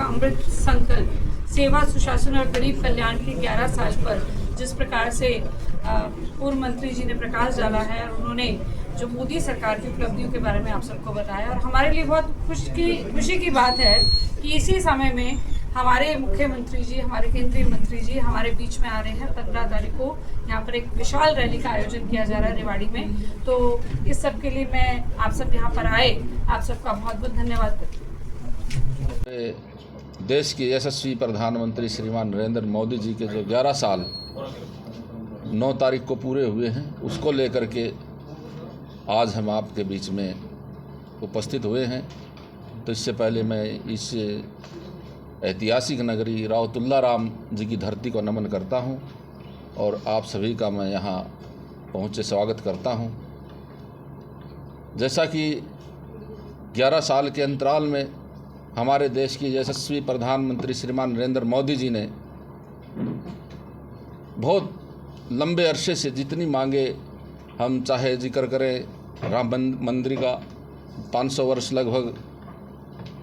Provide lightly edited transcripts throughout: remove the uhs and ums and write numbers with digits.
अमृत संकल्प सेवा सुशासन और गरीब कल्याण के 11 साल पर जिस प्रकार से पूर्व मंत्री जी ने प्रकाश डाला है और उन्होंने जो मोदी सरकार की उपलब्धियों के बारे में आप सबको बताया, और हमारे लिए बहुत खुशी की बात है कि इसी समय में हमारे मुख्यमंत्री जी, हमारे केंद्रीय मंत्री जी हमारे बीच में आ रहे हैं। 15 तारीख को यहाँ पर एक विशाल रैली का आयोजन किया जा रहा है रेवाड़ी में। तो इस सब के लिए मैं आप सब यहाँ पर आए, आप सबका बहुत बहुत धन्यवाद करती हूँ। देश के यशस्वी प्रधानमंत्री श्रीमान नरेंद्र मोदी जी के जो 11 साल 9 तारीख को पूरे हुए हैं, उसको लेकर के आज हम आपके बीच में उपस्थित हुए हैं। तो इससे पहले मैं इस ऐतिहासिक नगरी राव तुल्लाराम जी की धरती को नमन करता हूं और आप सभी का मैं यहां पहुंचे स्वागत करता हूं। जैसा कि 11 साल के अंतराल में हमारे देश की यशस्वी प्रधानमंत्री श्रीमान नरेंद्र मोदी जी ने बहुत लंबे अरसे से जितनी मांगे, हम चाहे जिक्र करें राम मंदिर का 500 वर्ष लगभग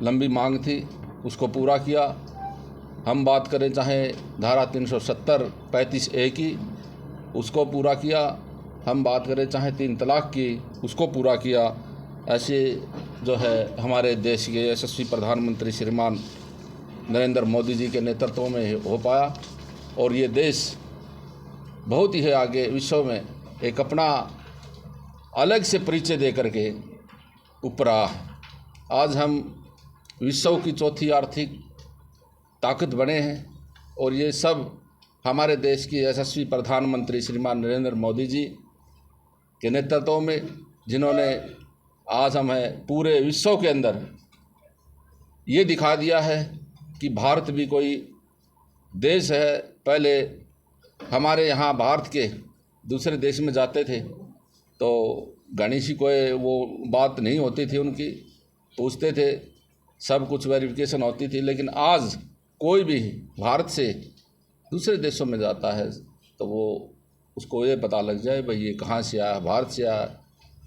लंबी मांग थी, उसको पूरा किया। हम बात करें चाहे धारा 370 35A की, उसको पूरा किया। हम बात करें चाहे 3 तलाक की, उसको पूरा किया। ऐसे जो है हमारे देश के यशस्वी प्रधानमंत्री श्रीमान नरेंद्र मोदी जी के नेतृत्व में हो पाया और ये देश बहुत ही आगे विश्व में एक अपना अलग से परिचय दे करके उपरा। आज हम विश्व की चौथी आर्थिक ताकत बने हैं और ये सब हमारे देश की यशस्वी प्रधानमंत्री श्रीमान नरेंद्र मोदी जी के नेतृत्व में, जिन्होंने आज हमें पूरे विश्व के अंदर ये दिखा दिया है कि भारत भी कोई देश है। पहले हमारे यहाँ भारत के दूसरे देश में जाते थे तो गणेशी कोई वो बात नहीं होती थी, उनकी पूछते थे, सब कुछ वेरिफिकेशन होती थी। लेकिन आज कोई भी भारत से दूसरे देशों में जाता है तो वो उसको ये पता लग जाए भाई ये कहाँ से आया, भारत से आया,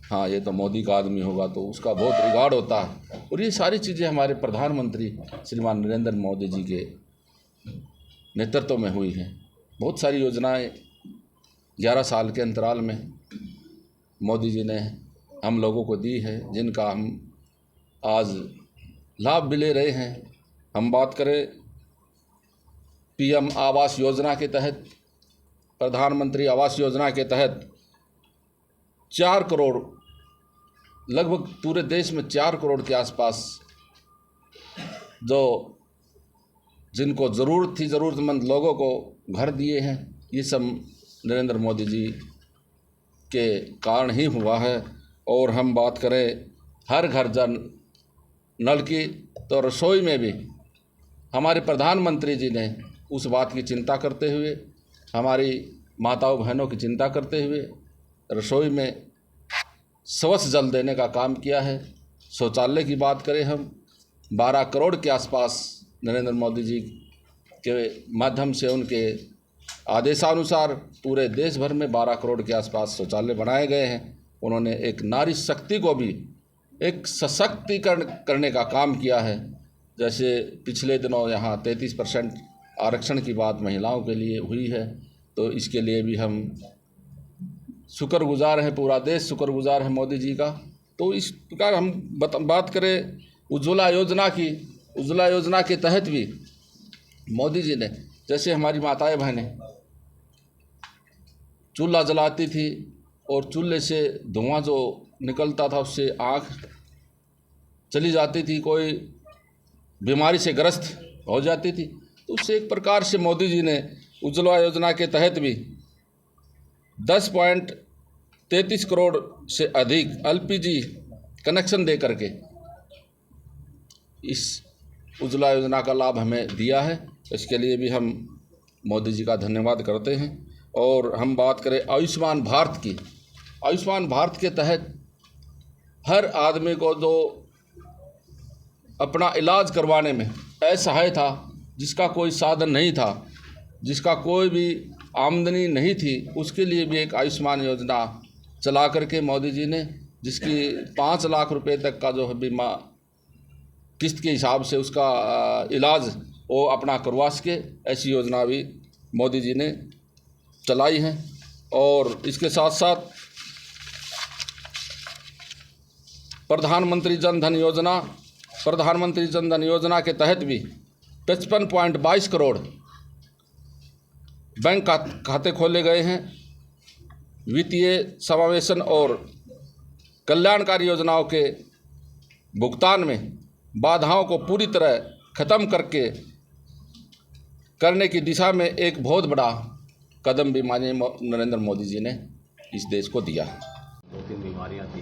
हाँ ये तो मोदी का आदमी होगा, तो उसका बहुत रिगार्ड होता है। और ये सारी चीज़ें हमारे प्रधानमंत्री श्रीमान नरेंद्र मोदी जी के नेतृत्व में हुई हैं। बहुत सारी योजनाएं 11 साल के अंतराल में मोदी जी ने हम लोगों को दी है, जिनका हम आज लाभ भी ले रहे हैं। हम बात करें PM आवास योजना के तहत, प्रधानमंत्री आवास योजना के तहत 4 करोड़, लगभग पूरे देश में 4 करोड़ के आसपास जो जिनको ज़रूरत थी, ज़रूरतमंद लोगों को घर दिए हैं। ये सब नरेंद्र मोदी जी के कारण ही हुआ है। और हम बात करें हर घर जल नल की, तो रसोई में भी हमारे प्रधानमंत्री जी ने उस बात की चिंता करते हुए, हमारी माताओं बहनों की चिंता करते हुए रसोई में स्वच्छ जल देने का काम किया है। शौचालय की बात करें हम, 12 करोड़ के आसपास नरेंद्र मोदी जी के माध्यम से, उनके आदेशानुसार पूरे देश भर में 12 करोड़ के आसपास शौचालय बनाए गए हैं। उन्होंने एक नारी शक्ति को भी एक सशक्तिकरण करने का काम किया है। जैसे पिछले दिनों यहाँ 33% आरक्षण की बात महिलाओं के लिए हुई है, तो इसके लिए भी हम शुक्रगुजार हैं, पूरा देश शुक्रगुजार है मोदी जी का। तो इस प्रकार हम बात करें उज्ज्वला योजना की, उज्ज्वला योजना के तहत भी मोदी जी ने, जैसे हमारी माताएं बहनें चूल्हा जलाती थी और चूल्हे से धुआं जो निकलता था उससे आँख चली जाती थी, कोई बीमारी से ग्रस्त हो जाती थी, तो उससे एक प्रकार से मोदी जी ने उज्ज्वला योजना के तहत भी 10.33 करोड़ से अधिक LPG कनेक्शन दे करके इस उज्ज्वला योजना का लाभ हमें दिया है। इसके लिए भी हम मोदी जी का धन्यवाद करते हैं। और हम बात करें आयुष्मान भारत की, आयुष्मान भारत के तहत हर आदमी को जो अपना इलाज करवाने में असहाय था, जिसका कोई साधन नहीं था, जिसका कोई भी आमदनी नहीं थी, उसके लिए भी एक आयुष्मान योजना चला करके मोदी जी ने, जिसकी 5 लाख रुपए तक का जो है बीमा किस्त के हिसाब से उसका इलाज वो अपना करवा सके, ऐसी योजना भी मोदी जी ने चलाई है। और इसके साथ साथ प्रधानमंत्री जन धन योजना के तहत भी 55.22 करोड़ बैंक खाते खोले गए हैं। वित्तीय समावेशन और कल्याणकारी योजनाओं के भुगतान में बाधाओं को पूरी तरह खत्म करने की दिशा में एक बहुत बड़ा कदम भी माननीय नरेंद्र मोदी जी ने इस देश को दिया है। 2-3 बीमारियां थी,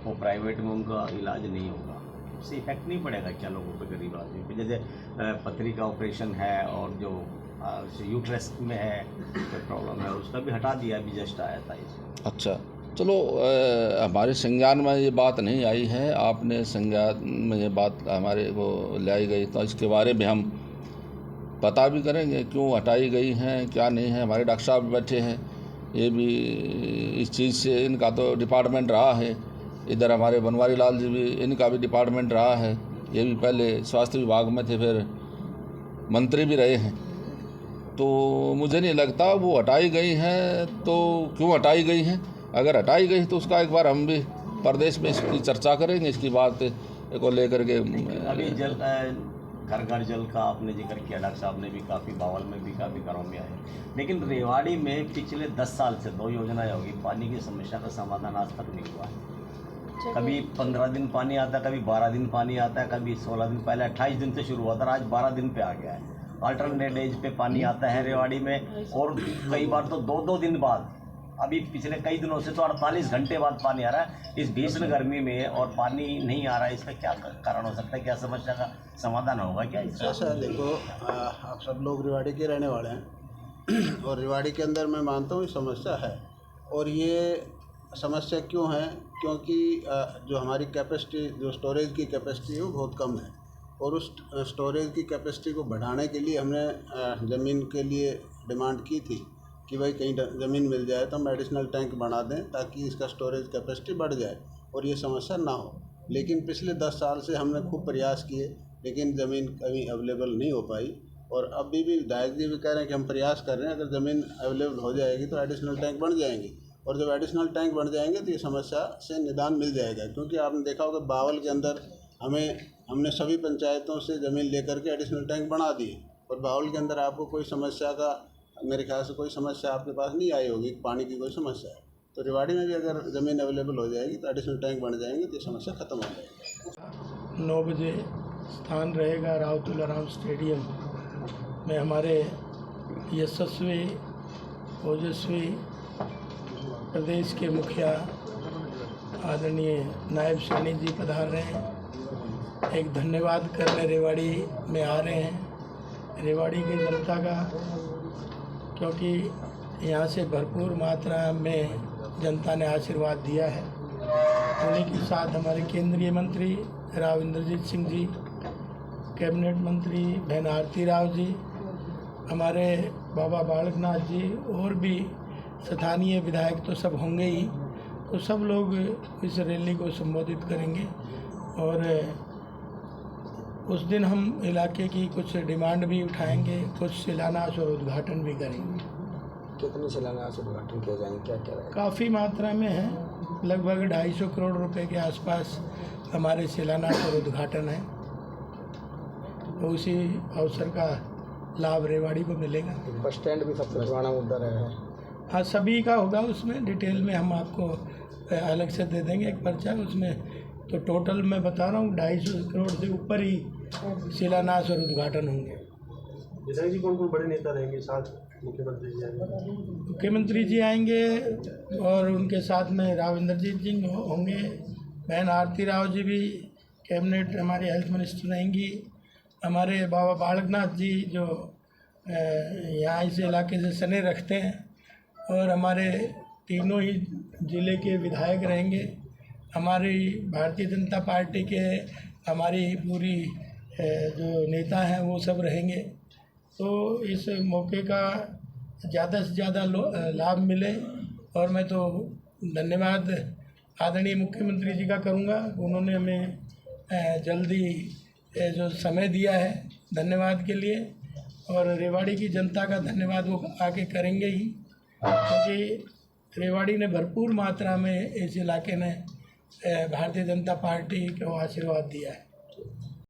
वो प्राइवेट में उनका इलाज नहीं होगा, उससे इफेक्ट नहीं पड़ेगा क्या लोगों पे, गरीब आदमी पे। जैसे पथरी का ऑपरेशन है और जो यूट्रस में है तो प्रॉब्लम है, उसका भी हटा दिया, अभी जस्ट आया था इस। अच्छा, चलो हमारे संज्ञान में ये बात नहीं आई है, आपने संज्ञान में ये बात हमारे को लाई गई, तो इसके बारे में हम पता भी करेंगे क्यों हटाई गई हैं, क्या नहीं है। हमारे डॉक्टर साहब बैठे हैं, ये भी इस चीज़ से इनका तो डिपार्टमेंट रहा है। इधर हमारे बनवारी लाल जी भी, इनका भी डिपार्टमेंट रहा है। ये भी पहले स्वास्थ्य विभाग में थे, फिर मंत्री भी रहे हैं। तो मुझे नहीं लगता वो हटाई गई हैं, तो क्यों हटाई गई हैं। अगर हटाई गई तो उसका एक बार हम भी प्रदेश में इसकी चर्चा करेंगे, इसकी बात को लेकर के। अभी घर घर जल का आपने जिक्र किया, डॉक्टर साहब ने भी काफ़ी, बावल में भी काफ़ी घरों में आए, लेकिन रेवाड़ी में पिछले 10 साल से 2 योजनाएं होगी, पानी की समस्या का समाधान आज तक नहीं हुआ है। कभी 15 दिन पानी आता है, कभी 12 दिन पानी आता है, कभी 16 दिन, पहले 28 दिन से शुरू हुआ था, आज 12 दिन पे आ गया है। अल्टरनेट एज पे पानी आता है रेवाड़ी में, और कई बार तो 2-2 दिन बाद, अभी पिछले कई दिनों से तो 48 घंटे बाद पानी आ रहा है इस भीषण गर्मी में, और पानी नहीं आ रहा है। इसका क्या कारण हो सकता है, क्या समस्या का समाधान होगा क्या इसका? ऐसा देखो, आप सब लोग रेवाड़ी के रहने वाले हैं और रेवाड़ी के अंदर मैं मानता हूँ ये समस्या है। और ये समस्या क्यों है, क्योंकि जो हमारी कैपेसिटी, जो स्टोरेज की कैपेसिटी है वो बहुत कम है, और उस स्टोरेज की कैपेसिटी को बढ़ाने के लिए हमने ज़मीन के लिए डिमांड की थी कि भाई कहीं ज़मीन मिल जाए तो हम एडिशनल टैंक बना दें ताकि इसका स्टोरेज कैपेसिटी बढ़ जाए और ये समस्या ना हो। लेकिन पिछले 10 साल से हमने खूब प्रयास किए, लेकिन ज़मीन कहीं अवेलेबल नहीं हो पाई। और अभी भी विधायक जी भी कह रहे हैं कि हम प्रयास कर रहे हैं, अगर ज़मीन अवेलेबल हो जाएगी तो एडिशनल टैंक बन जाएंगे, और जब एडिशनल टैंक बन जाएंगे तो ये समस्या से निदान मिल जाएगा। क्योंकि आपने देखा होगा बावल के अंदर हमने सभी पंचायतों से ज़मीन लेकर के एडिशनल टैंक बना दिए, और बावल के अंदर आपको कोई समस्या का, मेरे ख्याल से कोई समस्या आपके पास नहीं आई होगी, पानी की कोई समस्या है। तो रेवाड़ी में भी अगर ज़मीन अवेलेबल हो जाएगी तो एडिशनल टैंक बन जाएंगे तो ये समस्या ख़त्म हो जाएगी। 9 बजे स्थान रहेगा राव तुलाराम स्टेडियम में। हमारे यशस्वी ओजस्वी प्रदेश के मुखिया आदरणीय नायब सैनी जी पधार रहे हैं। एक धन्यवाद करने रेवाड़ी में आ रहे हैं, रेवाड़ी की जनता का, क्योंकि यहाँ से भरपूर मात्रा में जनता ने आशीर्वाद दिया है। उन्हीं के साथ हमारे केंद्रीय मंत्री राव इंद्रजीत सिंह जी, कैबिनेट मंत्री बहन आरती राव जी, हमारे बाबा बालकनाथ जी, और भी स्थानीय विधायक तो सब होंगे ही। तो सब लोग इस रैली को संबोधित करेंगे, और उस दिन हम इलाके की कुछ डिमांड भी उठाएंगे, कुछ शिलान्यास और उद्घाटन भी करेंगे। कितने शिलान्यास उद्घाटन किए जाएंगे, क्या क्या रहेगा? काफ़ी मात्रा में है, लगभग 250 करोड़ रुपए के आसपास हमारे शिलान्यास और उद्घाटन है। तो उसी अवसर का लाभ रेवाड़ी को मिलेगा। बस स्टैंड भी सबसे पुराना मुद्दा रहा है। हाँ, सभी का होगा, उसमें डिटेल में हम आपको अलग से दे देंगे एक पर्चा। उसमें तो टोटल मैं बता रहा हूँ 250 करोड़ से ऊपर ही शिलान्यास और उद्घाटन होंगे। विधायक जी कौन कौन बड़े नेता रहेंगे साथ? मुख्यमंत्री जी आएंगे, मुख्यमंत्री जी आएंगे, और उनके साथ में राव इंद्रजीत जी होंगे, बहन आरती राव जी भी, कैबिनेट हमारे हेल्थ मिनिस्टर रहेंगी, हमारे बाबा बालकनाथ जी जो यहाँ इस इलाके से सने रखते हैं, और हमारे तीनों ही ज़िले के विधायक रहेंगे, हमारी भारतीय जनता पार्टी के हमारी पूरी जो नेता हैं वो सब रहेंगे। तो इस मौके का ज़्यादा से ज़्यादा लाभ मिले। और मैं तो धन्यवाद आदरणीय मुख्यमंत्री जी का करूँगा, उन्होंने हमें जल्दी ये जो समय दिया है धन्यवाद के लिए, और रेवाड़ी की जनता का धन्यवाद वो आगे करेंगे ही, क्योंकि रेवाड़ी ने भरपूर मात्रा में इस इलाके ने भारतीय जनता पार्टी को आशीर्वाद दिया है।